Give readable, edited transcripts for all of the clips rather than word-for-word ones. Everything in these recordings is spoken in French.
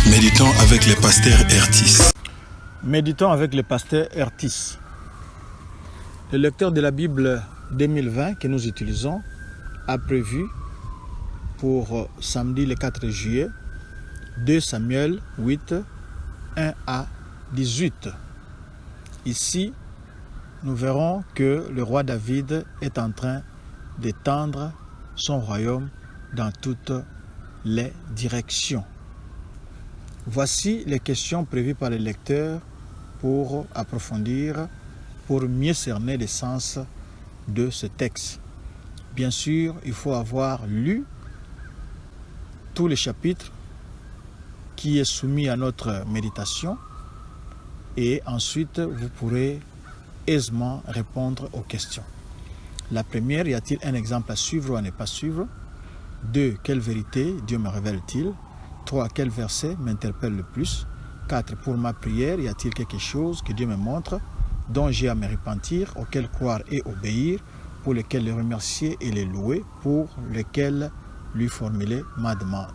Méditons avec le pasteur Ertis. Méditons avec le pasteur Ertis. Le lecteur de la Bible 2020 que nous utilisons a prévu pour samedi le 4 juillet 2 Samuel 8, 1 à 18. Ici, nous verrons que le roi David est en train d'étendre son royaume dans toutes les directions. Voici les questions prévues par le lecteur pour approfondir, pour mieux cerner le sens de ce texte. Bien sûr, il faut avoir lu tous les chapitres qui est soumis à notre méditation et ensuite vous pourrez aisément répondre aux questions. La première, y a-t-il un exemple à suivre ou à ne pas suivre? 2. Quelle vérité Dieu me révèle-t-il? 3. Quel verset m'interpelle le plus? 4. Pour ma prière, y a-t-il quelque chose que Dieu me montre, dont j'ai à me repentir, auquel croire et obéir, pour lequel le remercier et le louer, pour lequel lui formuler ma demande?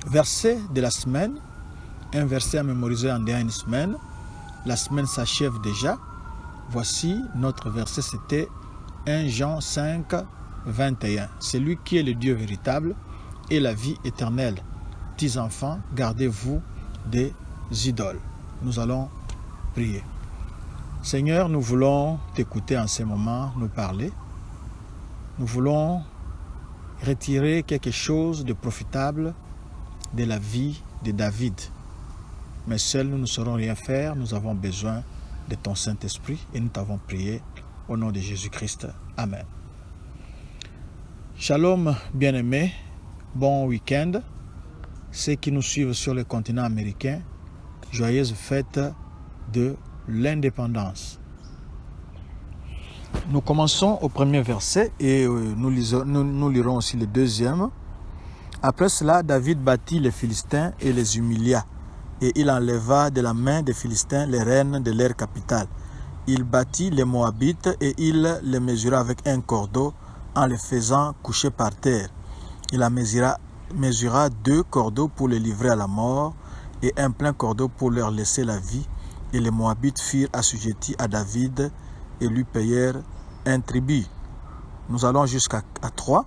Verset de la semaine, un verset à mémoriser en une semaine. La semaine s'achève déjà. Voici notre verset, c'était 1 Jean 5, 21. C'est lui qui est le Dieu véritable et la vie éternelle. Petits enfants, gardez-vous des idoles. Nous allons prier. Seigneur, nous voulons t'écouter en ce moment, nous parler. Nous voulons retirer quelque chose de profitable de la vie de David. Mais seuls nous ne saurons rien faire, nous avons besoin de ton Saint-Esprit et nous t'avons prié au nom de Jésus-Christ. Amen. Shalom, bien-aimés, bon week-end. Ceux qui nous suivent sur le continent américain, joyeuse fête de l'indépendance. Nous commençons au premier verset et nous lirons aussi le deuxième. Après cela, David battit les Philistins et les humilia. Et il enleva de la main des Philistins les rênes de leur capitale. Il battit les Moabites et il les mesura avec un cordeau en les faisant coucher par terre. Il en mesura 2 cordeaux pour les livrer à la mort et un plein cordeau pour leur laisser la vie. Et les Moabites furent assujettis à David et lui payèrent un tribut. Nous allons jusqu'à 3.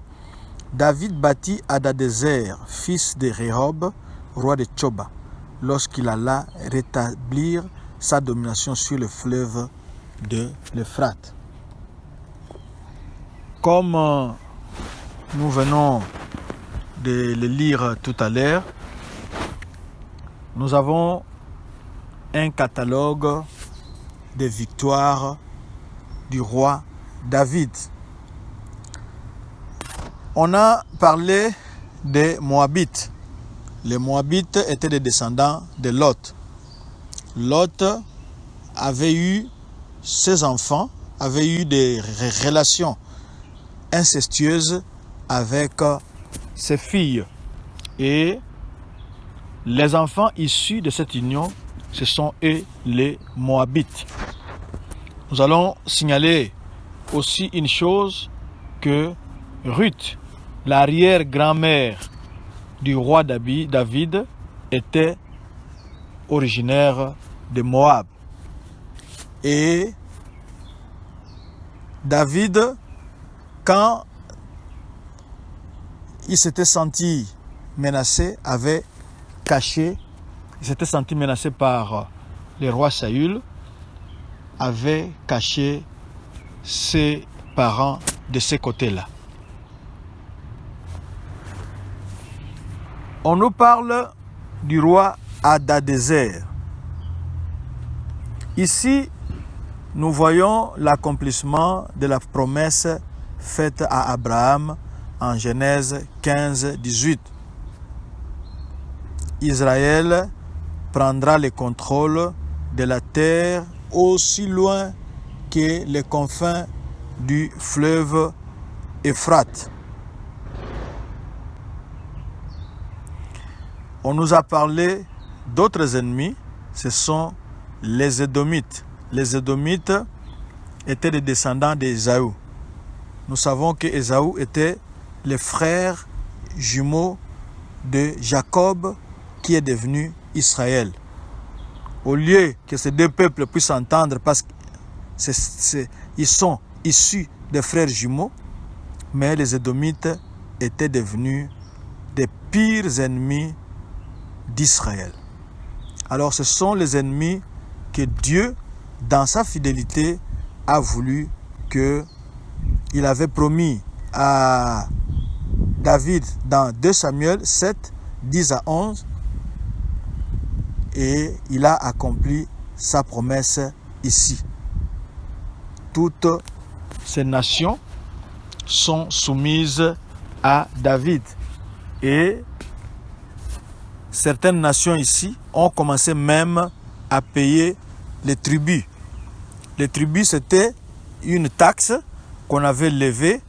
David battit Hadadézer, fils de Rehob, roi de Tchoba, lorsqu'il alla rétablir sa domination sur le fleuve de l'Euphrate. Comme nous venons de le lire tout à l'heure, nous avons un catalogue de victoires du roi David. On a parlé des Moabites. Les Moabites étaient des descendants de Lot. Lot avait eu ses enfants, avait eu des relations incestueuses avec ses filles. Et les enfants issus de cette union, ce sont eux les Moabites. Nous allons signaler aussi une chose, que Ruth, l'arrière-grand-mère du roi David, était originaire de Moab. Et David, quand il s'était senti menacé, avait caché, il s'était senti menacé par le roi Saül, avait caché ses parents de ce côté-là. On nous parle du roi Hadadézer. Ici, nous voyons l'accomplissement de la promesse faite à Abraham en Genèse 15, 18. Israël prendra le contrôle de la terre aussi loin que les confins du fleuve Euphrate. On nous a parlé d'autres ennemis, ce sont les Édomites. Les Édomites étaient des descendants d'Ésaü. Nous savons que Ésaü était le frère jumeau de Jacob qui est devenu Israël. Au lieu que ces deux peuples puissent s'entendre parce qu'ils sont issus des frères jumeaux, mais les Édomites étaient devenus des pires ennemis d'Israël. Alors ce sont les ennemis que Dieu, dans sa fidélité, a voulu qu'il avait promis à David dans 2 Samuel 7, 10 à 11, et il a accompli sa promesse ici. Toutes ces nations sont soumises à David. Et certaines nations ici ont commencé même à payer les tribus. Les tribus, c'était une taxe qu'on avait levée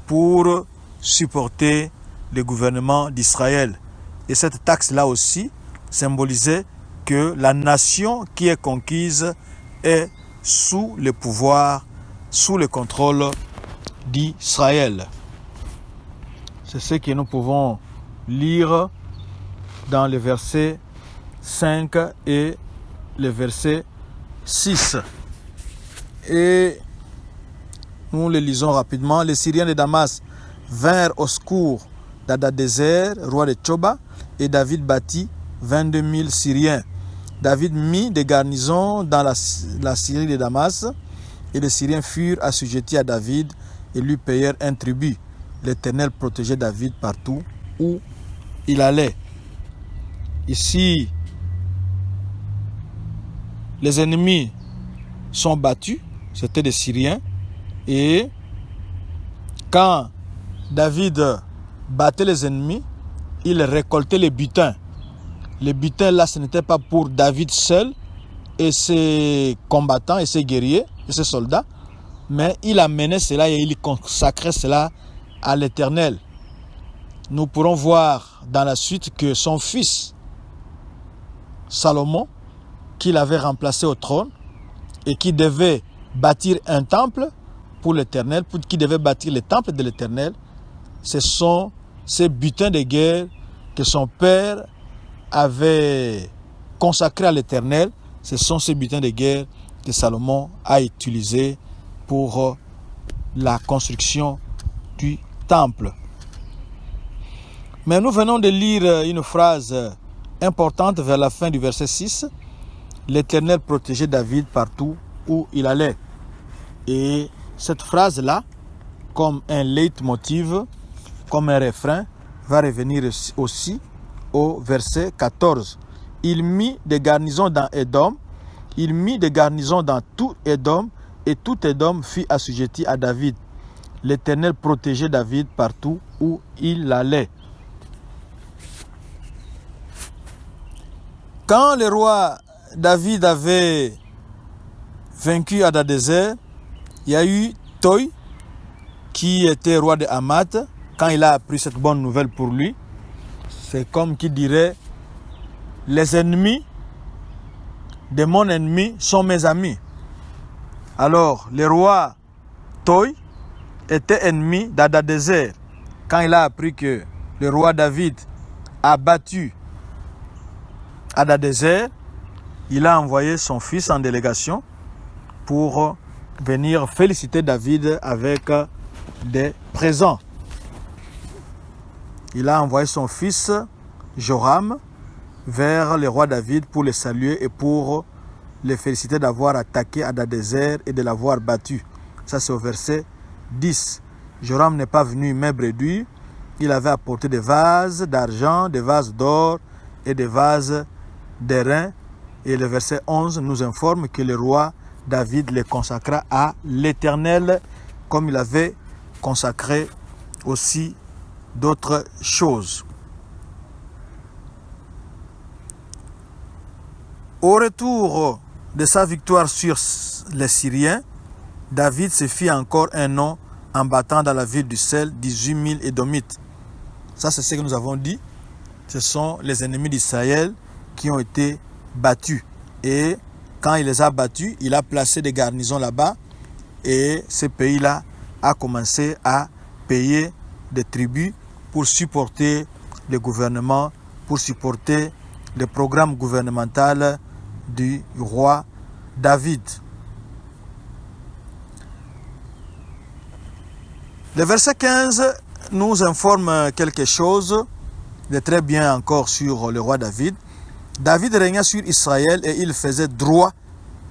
pour supporter le gouvernement d'Israël. Et cette taxe-là aussi symbolisait que la nation qui est conquise est sous le pouvoir, sous le contrôle d'Israël. C'est ce que nous pouvons lire dans les versets 5 et le verset 6. Et nous le lisons rapidement. Les Syriens de Damas vinrent au secours d'Hadadézer, roi de Tchoba, et David bâtit 22 000 Syriens. David mit des garnisons dans la Syrie de Damas, et les Syriens furent assujettis à David et lui payèrent un tribut. L'Éternel protégeait David partout où il allait. Ici, les ennemis sont battus, c'était des Syriens, et quand David battait les ennemis, il récoltait les butins. Les butins là, ce n'était pas pour David seul et ses combattants et ses guerriers et ses soldats, mais il amenait cela et il consacrait cela à l'Éternel. Nous pourrons voir dans la suite que son fils Salomon, qu'il avait remplacé au trône et qui devait bâtir un temple pour l'Éternel, qui devait bâtir le temple de l'Éternel, ce sont ces butins de guerre que son père avait consacrés à l'Éternel. Ce sont ces butins de guerre que Salomon a utilisés pour la construction du temple. Mais nous venons de lire une phrase importante vers la fin du verset 6. L'Éternel protégeait David partout où il allait. Et cette phrase-là, comme un leitmotiv, comme un refrain, va revenir aussi au verset 14. Il mit des garnisons dans Édom, il mit des garnisons dans tout Édom, et tout Édom fut assujetti à David. L'Éternel protégeait David partout où il allait. Quand le roi David avait vaincu Hadadézer, il y a eu Toi, qui était roi de Hamath. Quand il a appris cette bonne nouvelle pour lui, c'est comme qui dirait: les ennemis de mon ennemi sont mes amis. Alors, le roi Toi était ennemi d'Hadadézer. Quand il a appris que le roi David a battu Hadadézer, il a envoyé son fils en délégation pour venir féliciter David avec des présents. Il a envoyé son fils Joram vers le roi David pour le saluer et pour le féliciter d'avoir attaqué Hadadézer et de l'avoir battu. Ça, c'est au verset 10. Joram n'est pas venu main bredouille. Il avait apporté des vases d'argent, des vases d'or et des vases d'airain. Et le verset 11 nous informe que le roi David les consacra à l'Éternel, comme il avait consacré aussi d'autres choses. Au retour de sa victoire sur les Syriens, David se fit encore un nom en battant dans la ville du sel 18 000 Édomites. Ça, c'est ce que nous avons dit. Ce sont les ennemis d'Israël qui ont été battus. Et quand il les a battus, il a placé des garnisons là-bas. Et ce pays-là a commencé à payer des tribus pour supporter le gouvernement, pour supporter le programme gouvernemental du roi David. Le verset 15 nous informe quelque chose de très bien encore sur le roi David. David régna sur Israël et il faisait droit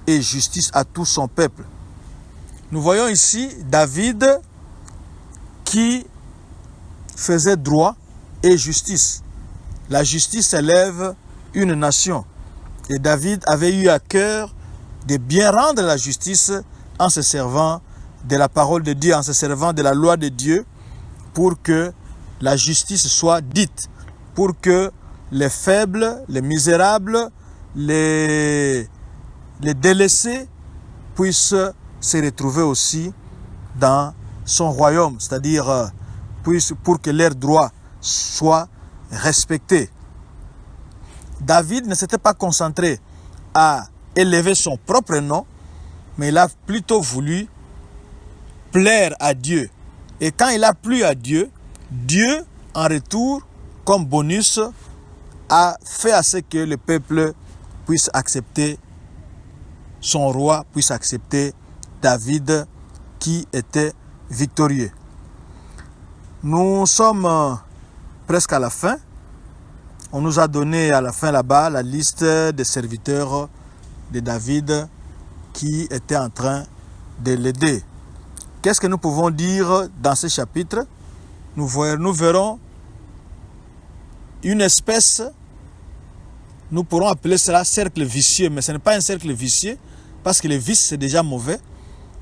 et justice à tout son peuple. Nous voyons ici David qui faisait droit et justice. La justice élève une nation. Et David avait eu à cœur de bien rendre la justice en se servant de la parole de Dieu, en se servant de la loi de Dieu, pour que la justice soit dite, pour que les faibles, les misérables, les délaissés puissent se retrouver aussi dans son royaume, c'est-à-dire pour que leurs droits soient respectés. David ne s'était pas concentré à élever son propre nom, mais il a plutôt voulu plaire à Dieu. Et quand il a plu à Dieu, Dieu, en retour, comme bonus, a fait à ce que le peuple puisse accepter son roi, puisse accepter David qui était victorieux. Nous sommes presque à la fin. On nous a donné à la fin là-bas la liste des serviteurs de David qui étaient en train de l'aider. Qu'est-ce que nous pouvons dire dans ce chapitre? Nous verrons une espèce, nous pourrons appeler cela cercle vicieux, mais ce n'est pas un cercle vicieux, parce que le vice c'est déjà mauvais.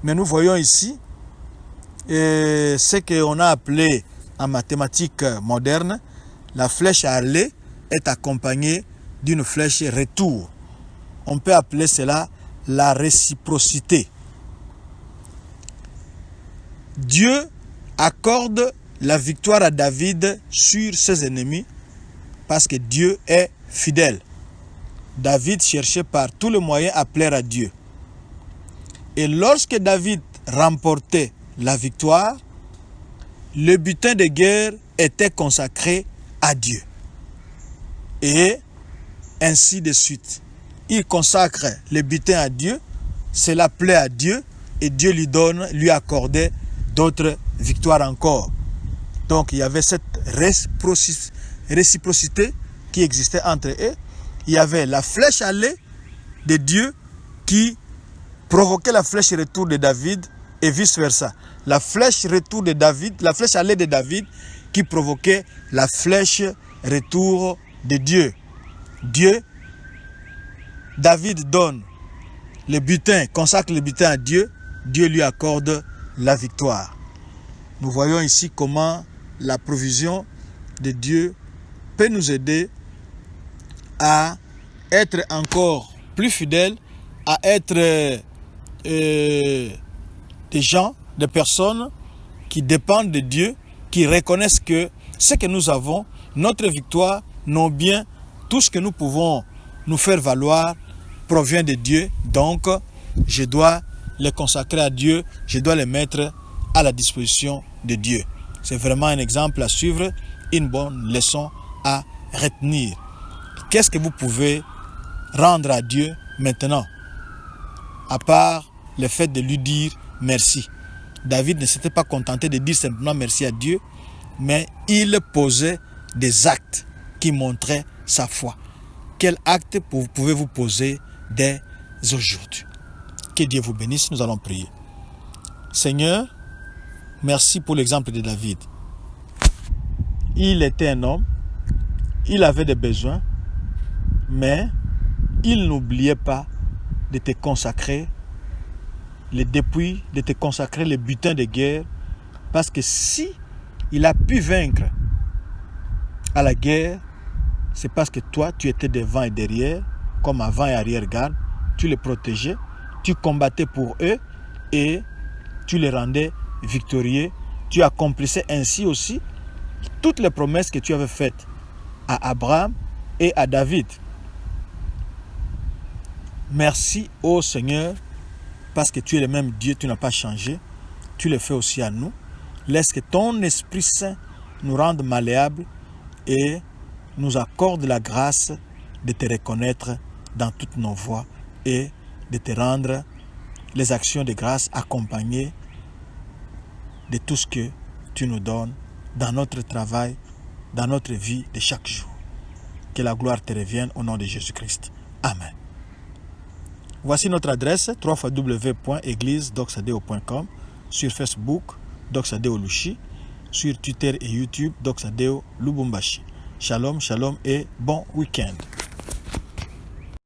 Mais nous voyons ici ce qu'on a appelé en mathématiques modernes, la flèche aller est accompagnée d'une flèche retour. On peut appeler cela la réciprocité. Dieu accorde la victoire à David sur ses ennemis parce que Dieu est fidèle. David cherchait par tous les moyens à plaire à Dieu. Et lorsque David remportait la victoire, le butin de guerre était consacré à Dieu. Et ainsi de suite. Il consacre le butin à Dieu, cela plaît à Dieu, et Dieu lui accordait d'autres victoires encore. Donc il y avait cette réciprocité qui existait entre eux. Il y avait la flèche aller de Dieu qui provoquait la flèche retour de David et vice versa. La flèche retour de David, la flèche aller de David qui provoquait la flèche retour de Dieu. David donne le butin, consacre le butin à Dieu, Dieu lui accorde la victoire. Nous voyons ici comment la provision de Dieu peut nous aider à être encore plus fidèles, à être des gens, des personnes qui dépendent de Dieu, qui reconnaissent que ce que nous avons, notre victoire, nos biens, tout ce que nous pouvons nous faire valoir provient de Dieu. Donc, je dois les consacrer à Dieu, je dois les mettre à la disposition de Dieu. C'est vraiment un exemple à suivre, une bonne leçon à retenir. Qu'est-ce que vous pouvez rendre à Dieu maintenant, à part le fait de lui dire merci? David ne s'était pas contenté de dire simplement merci à Dieu, mais il posait des actes qui montraient sa foi. Quel acte pouvez-vous poser dès aujourd'hui? Que Dieu vous bénisse, nous allons prier. Seigneur, merci pour l'exemple de David. Il était un homme, il avait des besoins, mais il n'oubliait pas de te consacrer les dépouilles, de te consacrer les butins de guerre, parce que si il a pu vaincre à la guerre, c'est parce que toi, tu étais devant et derrière, comme avant et arrière-garde, tu les protégeais, tu combattais pour eux et tu les rendais victorieux. Tu accomplissais ainsi aussi toutes les promesses que tu avais faites à Abraham et à David. Merci ô Seigneur, parce que tu es le même Dieu, tu n'as pas changé. Tu le fais aussi à nous. Laisse que ton Esprit Saint nous rende malléables et nous accorde la grâce de te reconnaître dans toutes nos voies et de te rendre les actions de grâce accompagnées de tout ce que tu nous donnes dans notre travail, dans notre vie de chaque jour. Que la gloire te revienne au nom de Jésus-Christ. Amen. Voici notre adresse www.église.doxadeo.com, sur Facebook Doxadeo Lushi, sur Twitter et YouTube Doxadeo Lubumbashi. Shalom, shalom et bon week-end.